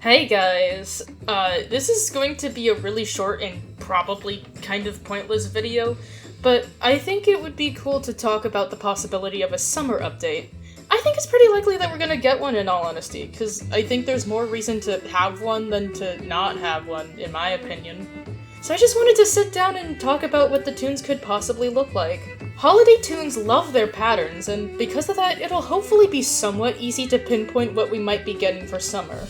Hey guys, this is going to be a really short and probably kind of pointless video, but I think it would be cool to talk about the possibility of a summer update. I think it's pretty likely that we're gonna get one in all honesty, because I think there's more reason to have one than to not have one, in my opinion. So I just wanted to sit down and talk about what the Toons could possibly look like. Holiday Toons love their patterns, and because of that, it'll hopefully be somewhat easy to pinpoint what we might be getting for summer.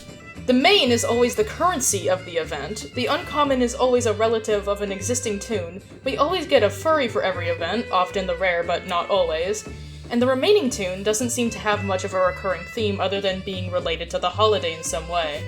The main is always the currency of the event, the uncommon is always a relative of an existing toon, we always get a furry for every event, often the rare but not always, and the remaining toon doesn't seem to have much of a recurring theme other than being related to the holiday in some way.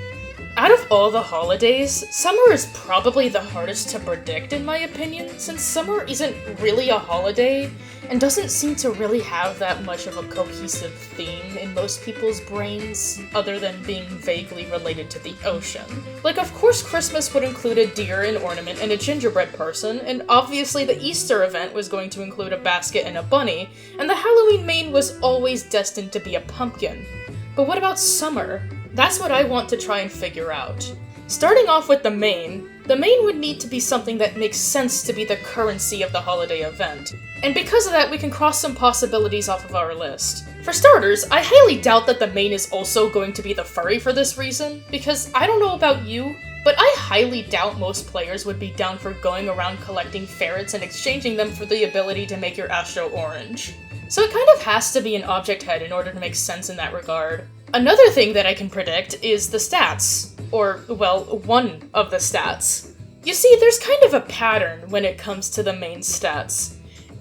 Out of all the holidays, summer is probably the hardest to predict in my opinion, since summer isn't really a holiday, and doesn't seem to really have that much of a cohesive theme in most people's brains, other than being vaguely related to the ocean. Like, of course Christmas would include a deer, an ornament, and a gingerbread person, and obviously the Easter event was going to include a basket and a bunny, and the Halloween main was always destined to be a pumpkin. But what about summer? That's what I want to try and figure out. Starting off with the main would need to be something that makes sense to be the currency of the holiday event. And because of that, we can cross some possibilities off of our list. For starters, I highly doubt that the main is also going to be the furry for this reason, because I don't know about you, but I highly doubt most players would be down for going around collecting ferrets and exchanging them for the ability to make your Astro orange. So it kind of has to be an object head in order to make sense in that regard. Another thing that I can predict is the stats. Or, well, one of the stats. You see, there's kind of a pattern when it comes to the main stats.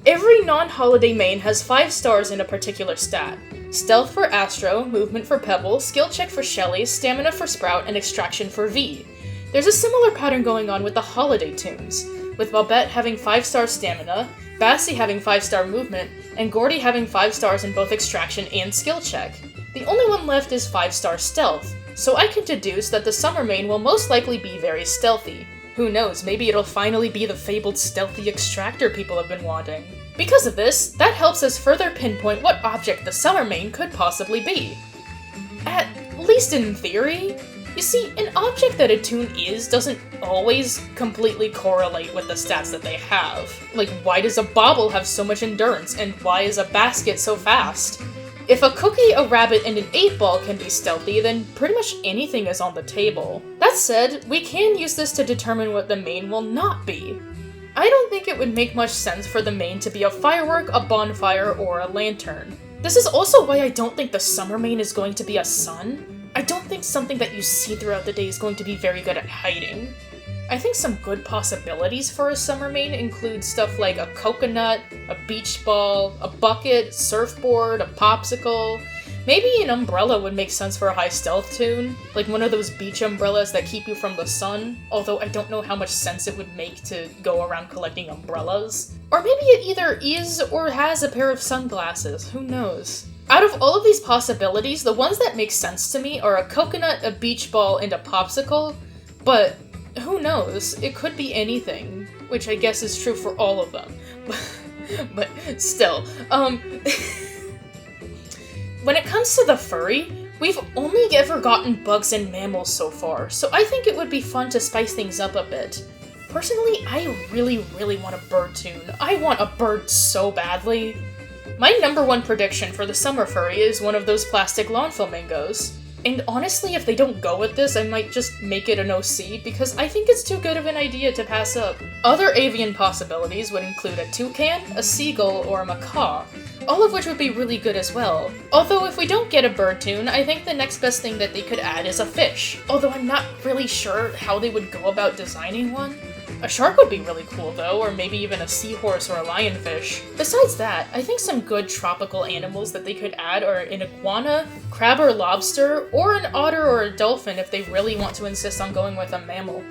Every non-holiday main has 5 stars in a particular stat. Stealth for Astro, Movement for Pebble, Skill Check for Shelly, Stamina for Sprout, and Extraction for V. There's a similar pattern going on with the holiday toons, with Bobette having 5-star Stamina, Bassie having 5-star Movement, and Gordy having 5 stars in both Extraction and Skill Check. The only one left is 5-star Stealth, so I can deduce that the summer main will most likely be very stealthy. Who knows, maybe it'll finally be the fabled stealthy extractor people have been wanting. Because of this, that helps us further pinpoint what object the summer main could possibly be. At least in theory. You see, an object that a toon is doesn't always completely correlate with the stats that they have. Like, why does a bauble have so much endurance, and why is a basket so fast? If a cookie, a rabbit, and an 8-ball can be stealthy, then pretty much anything is on the table. That said, we can use this to determine what the main will not be. I don't think it would make much sense for the main to be a firework, a bonfire, or a lantern. This is also why I don't think the summer main is going to be a sun. I don't think something that you see throughout the day is going to be very good at hiding. I think some good possibilities for a summer main include stuff like a coconut, a beach ball, a bucket, surfboard, a popsicle. Maybe an umbrella would make sense for a high stealth toon, like one of those beach umbrellas that keep you from the sun, although I don't know how much sense it would make to go around collecting umbrellas. Or maybe it either is or has a pair of sunglasses, who knows? Out of all of these possibilities, the ones that make sense to me are a coconut, a beach ball, and a popsicle, but who knows? It could be anything, which I guess is true for all of them. But still, when it comes to the furry, we've only ever gotten bugs and mammals so far, so I think it would be fun to spice things up a bit. Personally, I really want a bird toon. I want a bird so badly. My number one prediction for the summer furry is one of those plastic lawn flamingos. And honestly, if they don't go with this, I might just make it an OC, because I think it's too good of an idea to pass up. Other avian possibilities would include a toucan, a seagull, or a macaw, all of which would be really good as well. Although if we don't get a bird toon, I think the next best thing that they could add is a fish, although I'm not really sure how they would go about designing one. A shark would be really cool though, or maybe even a seahorse or a lionfish. Besides that, I think some good tropical animals that they could add are an iguana, crab or lobster, or an otter or a dolphin if they really want to insist on going with a mammal.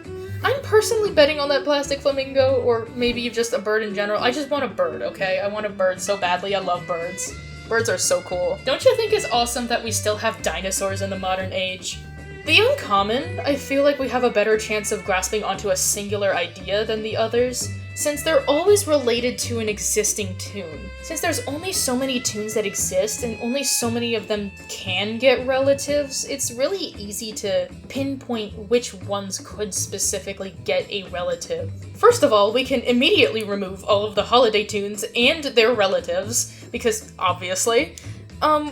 I'm personally betting on that plastic flamingo, or maybe just a bird in general. I just want a bird, okay? I want a bird so badly, I love birds. Birds are so cool. Don't you think it's awesome that we still have dinosaurs in the modern age? The uncommon, I feel like we have a better chance of grasping onto a singular idea than the others, since they're always related to an existing toon. Since there's only so many toons that exist and only so many of them can get relatives, it's really easy to pinpoint which ones could specifically get a relative. First of all, we can immediately remove all of the holiday toons and their relatives, because obviously.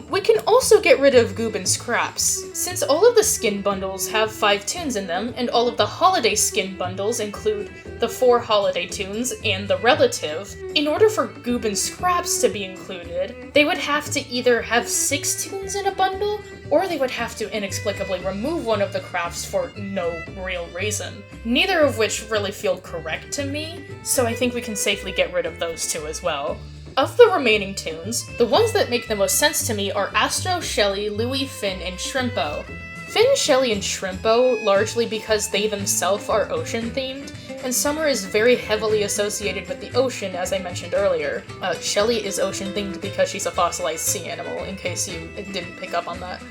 We can also get rid of Goob and Scraps. Since all of the skin bundles have 5 toons in them, and all of the holiday skin bundles include the 4 holiday toons and the relative, in order for Goob and Scraps to be included, they would have to either have 6 toons in a bundle, or they would have to inexplicably remove one of the crafts for no real reason. Neither of which really feel correct to me, so I think we can safely get rid of those 2 as well. Of the remaining toons, the ones that make the most sense to me are Astro, Shelly, Louie, Finn, and Shrimpo. Finn, Shelly, and Shrimpo largely because they themselves are ocean-themed, and summer is very heavily associated with the ocean, as I mentioned earlier. Shelly is ocean-themed because she's a fossilized sea animal, in case you didn't pick up on that.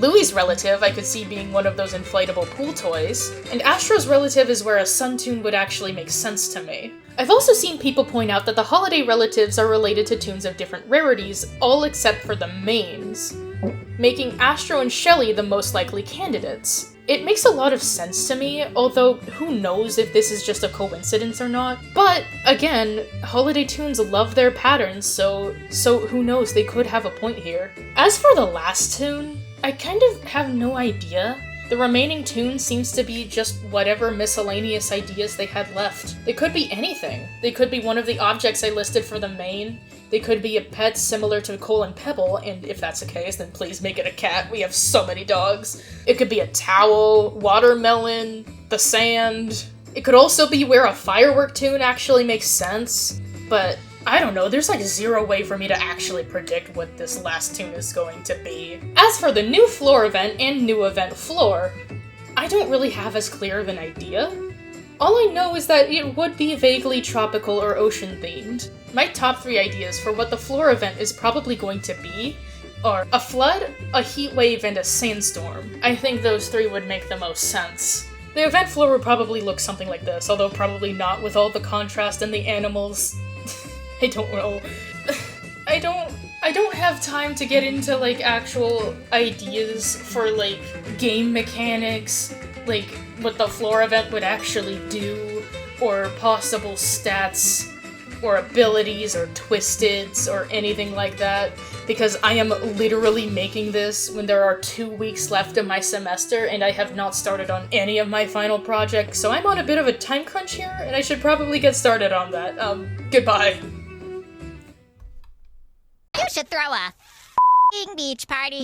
Louie's relative I could see being one of those inflatable pool toys, and Astro's relative is where a sun toon would actually make sense to me. I've also seen people point out that the holiday relatives are related to toons of different rarities, all except for the mains, making Astro and Shelly the most likely candidates. It makes a lot of sense to me, although who knows if this is just a coincidence or not. But, again, holiday toons love their patterns, so who knows, they could have a point here. As for the last toon, I kind of have no idea. The remaining toon seems to be just whatever miscellaneous ideas they had left. They could be anything. They could be one of the objects I listed for the main. They could be a pet similar to Cole and Pebble, and if that's the case, then please make it a cat. We have so many dogs. It could be a towel, watermelon, the sand. It could also be where a firework toon actually makes sense, but I don't know, there's like zero way for me to actually predict what this last toon is going to be. As for the new floor event and new event floor, I don't really have as clear of an idea. All I know is that it would be vaguely tropical or ocean themed. My top 3 ideas for what the floor event is probably going to be are a flood, a heat wave, and a sandstorm. I think those 3 would make the most sense. The event floor would probably look something like this, although probably not with all the contrast and the animals. I don't know. I don't have time to get into, like, actual ideas for, like, game mechanics, like, what the floor event would actually do, or possible stats, or abilities, or twisteds, or anything like that, because I am literally making this when there are 2 weeks left of my semester, and I have not started on any of my final projects, so I'm on a bit of a time crunch here, and I should probably get started on that. Goodbye. You should throw a beach party.